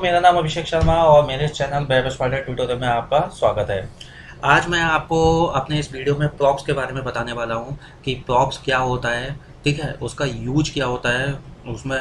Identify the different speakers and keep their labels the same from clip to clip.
Speaker 1: मेरा नाम अभिषेक शर्मा और मेरे चैनल बेबस पायलट ट्यूटोरियल में आपका स्वागत है। आज मैं आपको अपने इस वीडियो में प्रॉप्स के बारे में बताने वाला हूँ कि प्रॉप्स क्या होता है, ठीक है, उसका यूज क्या होता है, उसमें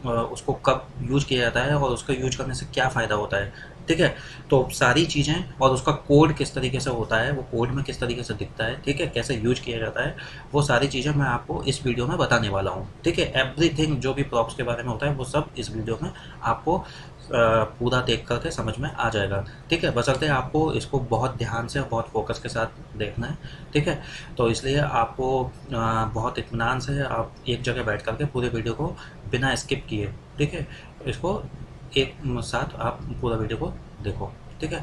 Speaker 1: उसको कब यूज किया जाता है और उसका यूज करने से क्या फ़ायदा होता है, ठीक है। तो सारी चीज़ें और उसका कोड किस तरीके से होता है, वो कोड में किस तरीके से दिखता है, ठीक है, कैसे यूज किया जाता है, वो सारी चीज़ें मैं आपको इस वीडियो में बताने वाला हूँ, ठीक है। एवरीथिंग जो भी प्रॉप्स के बारे में होता है वो सब इस वीडियो में आपको पूरा देख करके समझ में आ जाएगा, ठीक है। बशर्ते आपको इसको बहुत ध्यान से और बहुत फोकस के साथ देखना है, ठीक है। तो इसलिए आपको बहुत इत्मीनान से आप एक जगह बैठ करके पूरे वीडियो को बिना स्किप किए, ठीक है, इसको एक साथ आप पूरा वीडियो को देखो, ठीक है।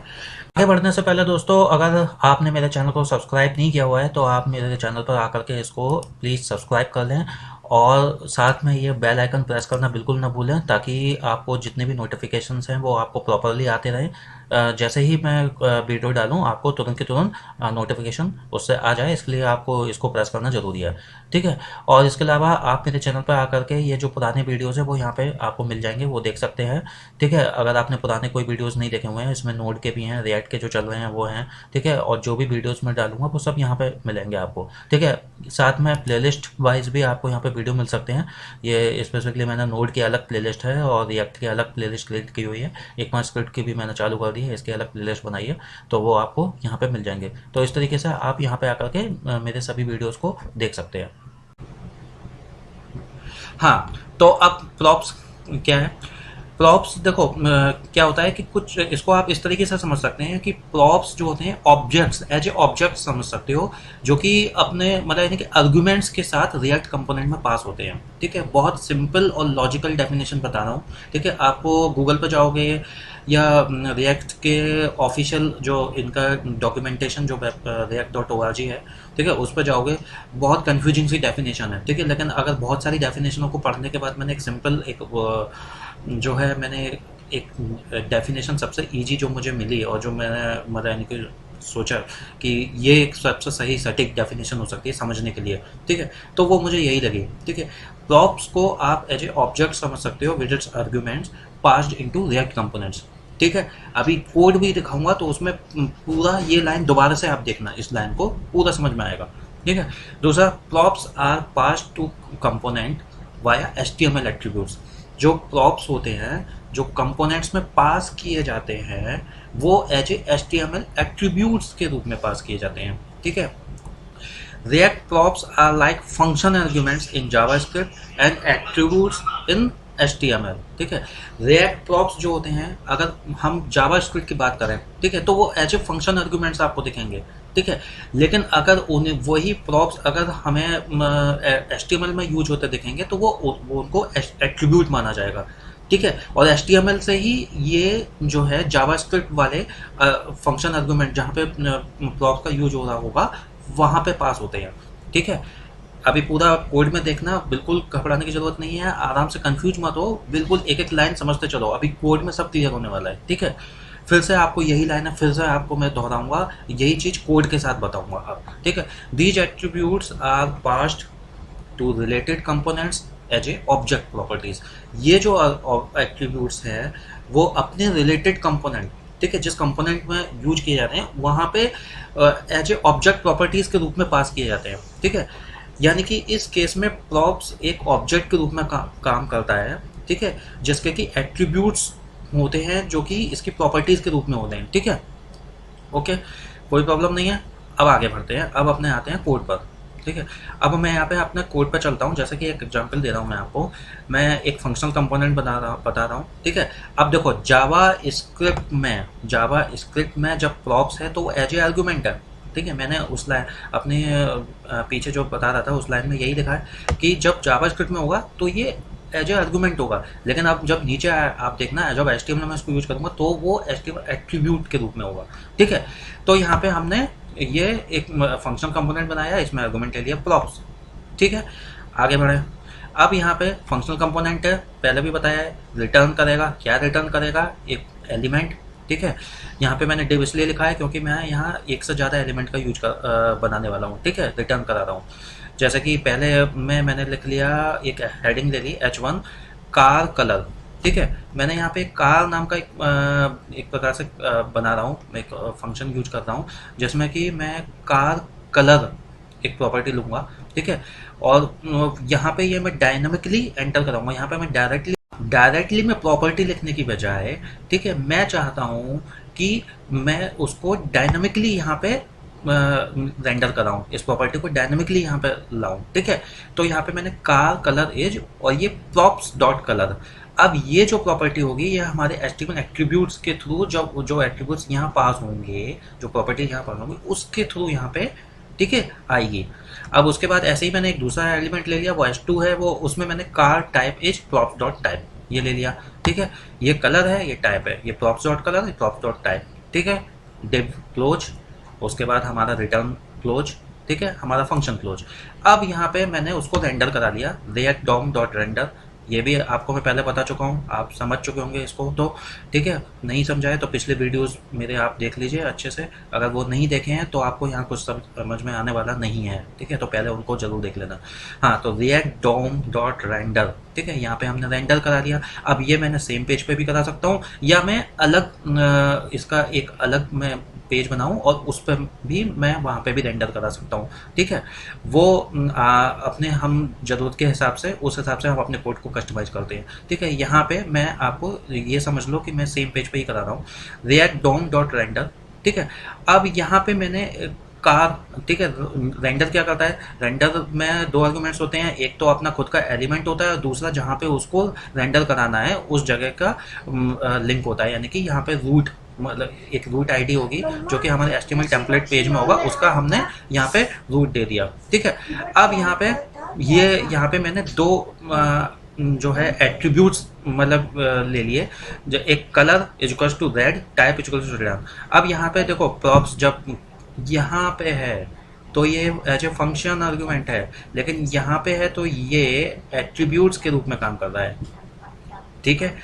Speaker 1: आगे बढ़ने से पहले दोस्तों, अगर आपने मेरे चैनल को सब्सक्राइब नहीं किया हुआ है तो आप मेरे चैनल पर आकर के इसको प्लीज़ सब्सक्राइब कर लें और साथ में ये बेल आइकन प्रेस करना बिल्कुल ना भूलें, ताकि आपको जितने भी नोटिफिकेशंस हैं वो आपको प्रॉपरली आते रहें। जैसे ही मैं वीडियो डालूं आपको तुरंत के तुरंत नोटिफिकेशन उससे आ जाए, इसलिए आपको इसको प्रेस करना ज़रूरी है, ठीक है। और इसके अलावा आप मेरे चैनल पर आकर के ये जो पुराने वीडियोज़ हैं वो यहाँ पे आपको मिल जाएंगे, वो देख सकते हैं, ठीक है। अगर आपने पुराने कोई वीडियोज़ नहीं देखे हुए हैं, इसमें नोड के भी हैं, रिएक्ट के जो चल रहे हैं वो हैं, ठीक है। और जो भी वीडियोज़ मैं डालूंगा वो सब यहाँ पे मिलेंगे आपको, ठीक है। साथ में प्लेलिस्ट वाइज भी आपको यहाँ पे वीडियो मिल सकते हैं। ये स्पेसिफिकली मैंने नोड की अलग प्लेलिस्ट है और रिएक्ट की अलग प्लेलिस्ट क्रिएट की हुई है। एक मास स्क्रिप्ट की भी मैंने चालू कर दी है, इसकी अलग प्लेलिस्ट बनाई है, तो वो आपको यहाँ पे मिल जाएंगे। तो इस तरीके से आप यहाँ पे आकर के मेरे सभी वीडियोज़ को देख सकते हैं। हाँ, तो अब प्रॉप्स क्या है? प्रॉप्स देखो क्या होता है कि कुछ इसको आप इस तरीके से समझ सकते हैं कि प्रॉप्स जो होते हैं ऑब्जेक्ट्स, एज ए ऑब्जेक्ट समझ सकते हो, जो कि अपने मतलब यानी कि आर्गुमेंट्स के साथ रिएक्ट कंपोनेंट में पास होते हैं, ठीक है। बहुत सिंपल और लॉजिकल डेफिनेशन बता रहा हूँ, ठीक है। आपको गूगल पर जाओगे या रिएक्ट के ऑफिशियल जो इनका डॉक्यूमेंटेशन जो react.org है, ठीक है, उस पर जाओगे, बहुत कंफ्यूजिंग सी डेफिनेशन है, ठीक है। लेकिन अगर बहुत सारी डेफिनेशनों को पढ़ने के बाद मैंने एक सिंपल एक जो है मैंने एक डेफिनेशन सबसे इजी जो मुझे मिली और जो मैंने मतलब यानी कि सोचा कि ये एक सबसे सही सटीक डेफिनेशन हो सकती है समझने के लिए, ठीक है, तो वो मुझे यही लगी, ठीक है। प्रॉप्स को आप एज ए ऑब्जेक्ट समझ सकते हो with its arguments passed into react components, ठीक है। अभी कोड भी दिखाऊंगा तो उसमें पूरा ये लाइन दोबारा से आप देखना, इस लाइन को पूरा समझ में आएगा, ठीक है। दूसरा, props are passed to component via HTML attributes. जो प्रॉप्स होते हैं जो कंपोनेंट्स में पास किए जाते हैं वो एज ए HTML एट्रीब्यूट्स के रूप में पास किए जाते हैं, ठीक है। React props are like function arguments in JavaScript and attributes in HTML, ठीक है। React props जो होते हैं, अगर हम JavaScript की बात करें, ठीक है, तो वो एज ए फंक्शन आर्गुमेंट्स आपको दिखेंगे, ठीक है। लेकिन अगर उन्हें वही प्रॉप्स अगर हमें HTML में यूज होते दिखेंगे तो वो उनको एट्रीब्यूट माना जाएगा, ठीक है। और HTML से ही ये जो है जावास्क्रिप्ट वाले फंक्शन आर्गुमेंट जहाँ पे प्रॉप्स का यूज हो रहा होगा वहाँ पे पास होते हैं, ठीक है। अभी पूरा कोड में देखना, बिल्कुल घबराने की जरूरत नहीं है, आराम से कंफ्यूज मत हो, बिल्कुल एक एक लाइन समझते चलो, अभी कोड में सब क्लियर होने वाला है, ठीक है। फिर से आपको यही लाइन है, फिर से आपको मैं दोहराऊंगा, यही चीज कोड के साथ बताऊंगा अब, ठीक है। These attributes are passed to related components as a object properties. ये जो एट्रीब्यूट्स हैं वो अपने रिलेटेड कंपोनेंट, ठीक है, जिस कंपोनेंट में यूज किए जाते हैं वहाँ पे एज ए ऑब्जेक्ट प्रॉपर्टीज के रूप में पास किए जाते हैं, ठीक है। यानी कि इस केस में प्रॉप्स एक ऑब्जेक्ट के रूप में काम करता है, ठीक है, जिसके कि एट्रीब्यूट्स होते हैं जो कि इसकी प्रॉपर्टीज के रूप में होते हैं, ठीक है। ओके, कोई प्रॉब्लम नहीं है। अब आगे बढ़ते हैं, अब अपने आते हैं कोड पर, ठीक है। अब मैं यहाँ पे अपने कोड पर चलता हूँ, जैसे कि एक एग्जांपल दे रहा हूँ मैं आपको, मैं एक फंक्शनल कंपोनेंट बता रहा हूँ, ठीक है। अब देखो जावा स्क्रिप्ट में जब प्रॉप्स है तो वो एज ए आर्गूमेंट है, ठीक है। मैंने उस लाइन अपने पीछे जो बता रहा था उस लाइन में यही लिखा है कि जब जावा स्क्रिप्ट में होगा तो ये एज ए आर्गूमेंट होगा, लेकिन अब जब नीचे आप देखना है जब HTML में इसको यूज करूंगा तो वो HTML एट्रीब्यूट के रूप में होगा, ठीक है। तो यहाँ पे हमने ये एक फंक्शन कंपोनेंट बनाया है, इसमें आर्गुमेंट ले लिया प्रॉप्स, ठीक है। आगे बढ़े, अब यहाँ पे फंक्शनल कंपोनेंट है, पहले भी बताया है, रिटर्न करेगा, क्या रिटर्न करेगा, एक एलिमेंट, ठीक है। यहाँ पे मैंने div इसलिए लिखा है क्योंकि मैं यहाँ एक से ज़्यादा एलिमेंट का यूज बनाने वाला हूँ, ठीक है, रिटर्न करा रहा हूँ। जैसे कि पहले मैंने लिख लिया, एक हेडिंग ले ली H1 कार कलर, ठीक है। मैंने यहाँ पे कार नाम का एक प्रकार से बना रहा हूँ, एक फंक्शन यूज कर रहा हूँ जिसमें कि मैं कार कलर एक प्रॉपर्टी लूँगा, ठीक है। और यहाँ पे ये मैं डायनामिकली एंटर कराऊंगा। यहाँ पे मैं डायरेक्टली मैं प्रॉपर्टी लिखने की बजाय, ठीक है, मैं चाहता हूँ कि मैं उसको डायनामिकली यहाँ पे रेंडर कराऊं, इस प्रॉपर्टी को डायनामिकली यहाँ पे लाऊं, ठीक है। तो यहाँ पे मैंने कार कलर एज और ये प्रॉप्स डॉट कलर। अब ये जो प्रॉपर्टी होगी ये हमारे एचटीएमएल एट्रीब्यूट्स के थ्रू, जो जो एट्रीब्यूट्स यहाँ पास होंगे, जो प्रॉपर्टी यहाँ पास होंगी उसके थ्रू यहाँ पे, ठीक है, आएगी। अब उसके बाद ऐसे ही मैंने एक दूसरा एलिमेंट ले लिया, वो एच2 है, वो उसमें मैंने car type as props dot type ये ले लिया, ठीक है। ये कलर है, ये टाइप है, ये प्रॉप्स डॉट कलर, ये प्रॉप्स डॉट टाइप, ठीक है। डिव क्लोज, उसके बाद हमारा रिटर्न क्लोज, ठीक है, हमारा फंक्शन क्लोज। अब यहाँ पे मैंने उसको रेंडर करा लिया, react dom डॉट रेंडर। ये भी आपको मैं पहले बता चुका हूँ, आप समझ चुके होंगे इसको तो, ठीक है। नहीं समझाए तो पिछले वीडियोस मेरे आप देख लीजिए अच्छे से, अगर वो नहीं देखे हैं तो आपको यहाँ कुछ समझ में आने वाला नहीं है, ठीक है, तो पहले उनको जरूर देख लेना। हाँ, तो react dom डॉट रेंडर, ठीक है, यहाँ पे हमने रेंडर करा लिया। अब ये मैंने सेम पेज पे भी करा सकता हूँ, या मैं अलग इसका एक अलग मैं पेज बनाऊं और उस पर भी मैं वहाँ पे भी रेंडर करा सकता हूँ, ठीक है। वो अपने हम ज़रूरत के हिसाब से, उस हिसाब से हम अपने कोड को कस्टमाइज करते हैं, ठीक है। यहाँ पे मैं आपको ये समझ लो कि मैं सेम पेज पे ही करा रहा हूँ, react dom डॉट रेंडर, ठीक है। अब यहाँ पे मैंने कार, ठीक है, रेंडर क्या करता है, रेंडर में दो आर्गुमेंट्स होते हैं, एक तो अपना खुद का एलिमेंट होता है और दूसरा जहाँ पे उसको रेंडर कराना है उस जगह का लिंक होता है, यानी कि यहाँ पे रूट, मतलब एक रूट आईडी होगी जो कि हमारे एचटीएमएल टेम्पलेट पेज में होगा, उसका हमने यहाँ पे रूट दे दिया, ठीक है। अब यहाँ पे यहाँ पे मैंने दो जो है एट्रीब्यूट्स मतलब ले लिए, जो एक colour equals to red, type equals to red. अब यहाँ पे देखो प्रॉप्स जब यहाँ पे है तो ये एज ए फंक्शन आर्गुमेंट है, लेकिन यहाँ पे है तो ये एट्रीब्यूट्स के रूप में काम कर रहा है, ठीक है।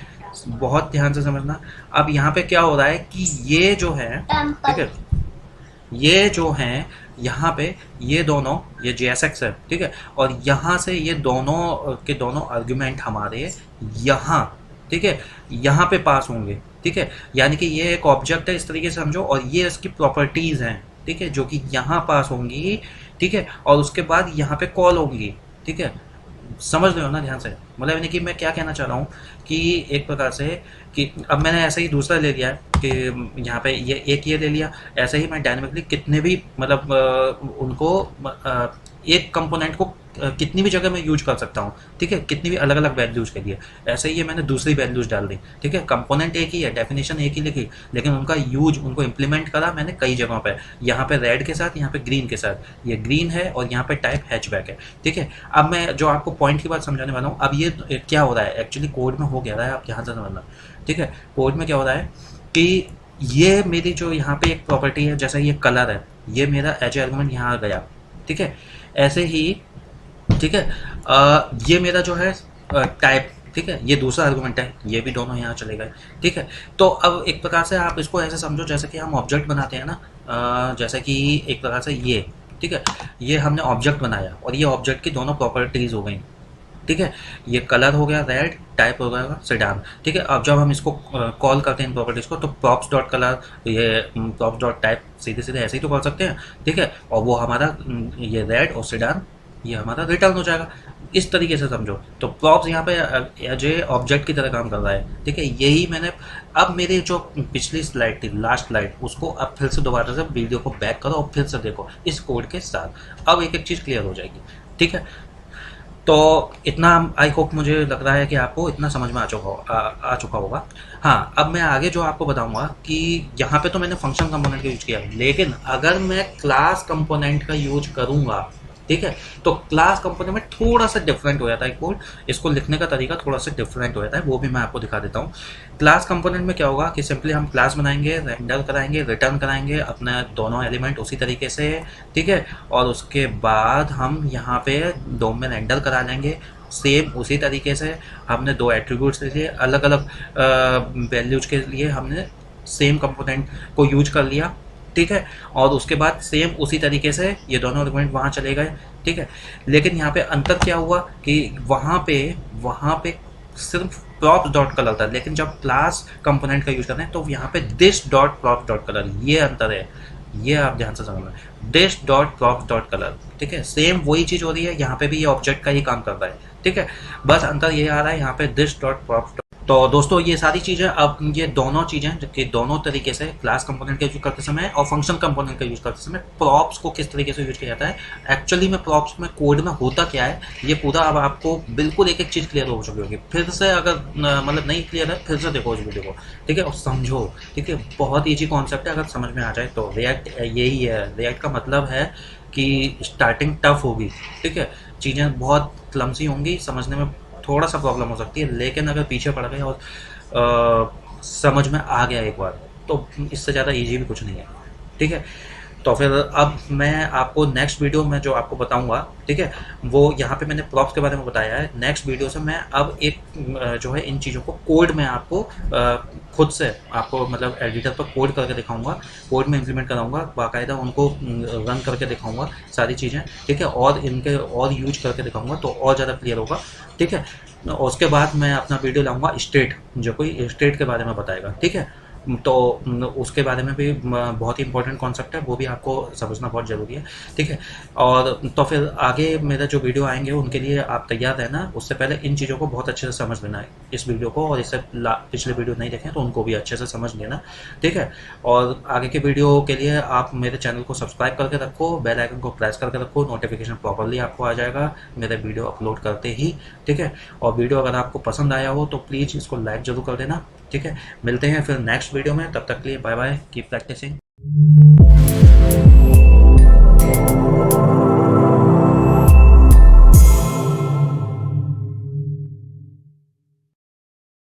Speaker 1: बहुत ध्यान से समझना। अब यहाँ पे क्या हो रहा है कि ये जो है, ठीक है, ये जो है यहाँ पे ये दोनों, ये JSX है, ठीक है, और यहाँ से ये दोनों के दोनों आर्गुमेंट हमारे यहाँ, ठीक है, यहाँ पे पास होंगे, ठीक है। यानी कि ये एक ऑब्जेक्ट है इस तरीके से समझो, और ये इसकी प्रॉपर्टीज़ हैं, ठीक है, जो कि यहाँ पास होंगी, ठीक है, और उसके बाद यहाँ पे कॉल होंगी, ठीक है। समझ रहे हो ना ध्यान से, मतलब यानी कि मैं क्या कहना चाह रहा हूँ कि एक प्रकार से कि अब मैंने ऐसे ही दूसरा ले लिया है कि यहाँ पे ये एक ये ले लिया, ऐसे ही मैं डायनामिकली कितने भी मतलब उनको एक कंपोनेंट को कितनी भी जगह मैं यूज कर सकता हूँ, ठीक है, कितनी भी अलग अलग वैल्यूज के लिए। ऐसे ही ये मैंने दूसरी वैल्यूज डाल दी, ठीक है। कंपोनेंट एक ही है, डेफिनेशन एक ही लिखी, लेकिन उनका यूज, उनको इम्प्लीमेंट करा मैंने कई जगहों पे, यहाँ पे रेड के साथ, यहाँ पे ग्रीन के साथ, ये ग्रीन है और यहाँ पे टाइप हैचबैक है, ठीक है। अब मैं जो आपको पॉइंट की बात समझाने वाला हूँ, अब ये क्या हो रहा है एक्चुअली कोड में हो गया रहा है, आप यहाँ से समझना, ठीक है। कोड में क्या हो रहा है कि ये मेरी जो यहाँ पे एक प्रॉपर्टी है, जैसा ये कलर है, ये मेरा एज आर्गुमेंट यहाँ गया, ठीक है। ऐसे ही, ठीक है, ये मेरा जो है टाइप, ठीक है, ये दूसरा आर्गुमेंट है, ये भी दोनों यहाँ चले गए, ठीक है। तो अब एक प्रकार से आप इसको ऐसे समझो जैसे कि हम ऑब्जेक्ट बनाते हैं ना, जैसे कि एक प्रकार से ये, ठीक है, ये हमने ऑब्जेक्ट बनाया और ये ऑब्जेक्ट की दोनों प्रॉपर्टीज हो गई, ठीक है। ये कलर हो गया रेड, टाइप हो गया सेडान, ठीक है। अब जब हम इसको कॉल करते हैं इन प्रॉपर्टीज को, तो प्रॉप्स डॉट कलर, ये प्रॉप्स डॉट टाइप सीधे सीधे ऐसे ही तो कर सकते हैं, ठीक है। और वो हमारा ये रेड और सेडान ये हमारा रिटर्न हो जाएगा, इस तरीके से समझो। तो प्रॉप्स यहाँ पे एज ए ऑब्जेक्ट की तरह काम कर रहा है, ठीक है। यही मैंने, अब मेरी जो पिछली स्लाइड थी, लास्ट स्लाइड, उसको अब फिर से दोबारा से वीडियो को बैक करो और फिर से देखो इस कोड के साथ, अब एक एक चीज़ क्लियर हो जाएगी, ठीक है। तो इतना आई होप, मुझे लग रहा है कि आपको इतना समझ में आ चुका होगा। हाँ, अब मैं आगे जो आपको बताऊंगा कि यहाँ पे तो मैंने फंक्शन कंपोनेंट का यूज किया, लेकिन अगर मैं क्लास कंपोनेंट का यूज करूँगा, ठीक है, तो क्लास कंपोनेंट में थोड़ा सा डिफरेंट हो जाता है कोड, इसको लिखने का तरीका थोड़ा सा डिफरेंट हो जाता है, वो भी मैं आपको दिखा देता हूँ। क्लास कंपोनेंट में क्या होगा कि सिंपली हम क्लास बनाएंगे, रेंडर कराएंगे, रिटर्न कराएंगे अपने दोनों एलिमेंट उसी तरीके से, ठीक है, और उसके बाद हम यहाँ पे डोम में रेंडर करा लेंगे सेम उसी तरीके से। हमने दो एट्रीब्यूट्स लिए, अलग अलग वैल्यूज के लिए हमने सेम कंपोनेंट को यूज कर लिया, ठीक है, और उसके बाद सेम उसी तरीके से ये दोनों आर्गुमेंट वहाँ चले गए, ठीक है। लेकिन यहाँ पे अंतर क्या हुआ कि वहाँ पे सिर्फ प्रॉप्स डॉट कलर था, लेकिन जब क्लास कंपोनेंट का यूज करते हैं तो यहाँ पे this dot props dot colour, ये अंतर है, ये आप ध्यान से समझना। This dot props dot colour, ठीक है, सेम वही चीज हो रही है, यहाँ पे भी ये ऑब्जेक्ट का ही काम करता है, ठीक है, बस अंतर ये आ रहा है यहाँ पे दिस डॉट प्रॉप्स। तो दोस्तों ये सारी चीज़ें, अब ये दोनों चीज़ें जो कि दोनों तरीके से क्लास कंपोनेंट का यूज करते समय और फंक्शन कंपोनेंट का यूज करते समय प्रॉप्स को किस तरीके से यूज किया जाता है, एक्चुअली में प्रॉप्स में कोड में होता क्या है, ये पूरा अब आपको बिल्कुल एक एक चीज़ क्लियर हो चुकी होगी। फिर से अगर मतलब नहीं क्लियर है, फिर से देखो इस वीडियो को, ठीक है, और समझो, ठीक है, बहुत ईजी कॉन्सेप्ट है, अगर समझ में आ जाए तो। रिएक्ट यही है, रिएक्ट का मतलब है कि स्टार्टिंग टफ होगी, ठीक है, चीज़ें बहुत क्लमसी होंगी, समझने में थोड़ा सा प्रॉब्लम हो सकती है, लेकिन अगर पीछे पड़ गए और समझ में आ गया एक बार, तो इससे ज़्यादा इजी भी कुछ नहीं है, ठीक है। तो फिर अब मैं आपको नेक्स्ट वीडियो में जो आपको बताऊंगा, ठीक है, वो यहाँ पे मैंने प्रॉप्स के बारे में बताया है, नेक्स्ट वीडियो से मैं अब एक जो है इन चीज़ों को कोड में आपको खुद से आपको मतलब एडिटर पर कोड करके दिखाऊंगा, कोड में इम्प्लीमेंट कराऊंगा, बाकायदा उनको रन करके दिखाऊंगा सारी चीज़ें, ठीक है, और इनके और यूज करके दिखाऊंगा तो और ज़्यादा क्लियर होगा, ठीक है। और उसके बाद मैं अपना वीडियो लाऊंगा स्टेट, जो कोई स्टेट के बारे में बताएगा, ठीक है, तो उसके बारे में भी बहुत ही इंपॉर्टेंट कॉन्सेप्ट है, वो भी आपको समझना बहुत ज़रूरी है, ठीक है। और तो फिर आगे मेरा जो वीडियो आएंगे उनके लिए आप तैयार रहना, उससे पहले इन चीज़ों को बहुत अच्छे से समझ लेना है इस वीडियो को, और इससे पिछले वीडियो नहीं देखें तो उनको भी अच्छे से समझ लेना, ठीक है। और आगे के वीडियो के लिए आप मेरे चैनल को सब्सक्राइब करके रखो, बेल आइकन को प्रेस करके रखो, नोटिफिकेशन प्रॉपरली आपको आ जाएगा मेरे वीडियो अपलोड करते ही, ठीक है। और वीडियो अगर आपको पसंद आया हो तो प्लीज़ इसको लाइक ज़रूर कर देना, ठीक है। मिलते हैं फिर नेक्स्ट वीडियो में, तब तक के लिए बाय बाय, कीप प्रैक्टिसिंग।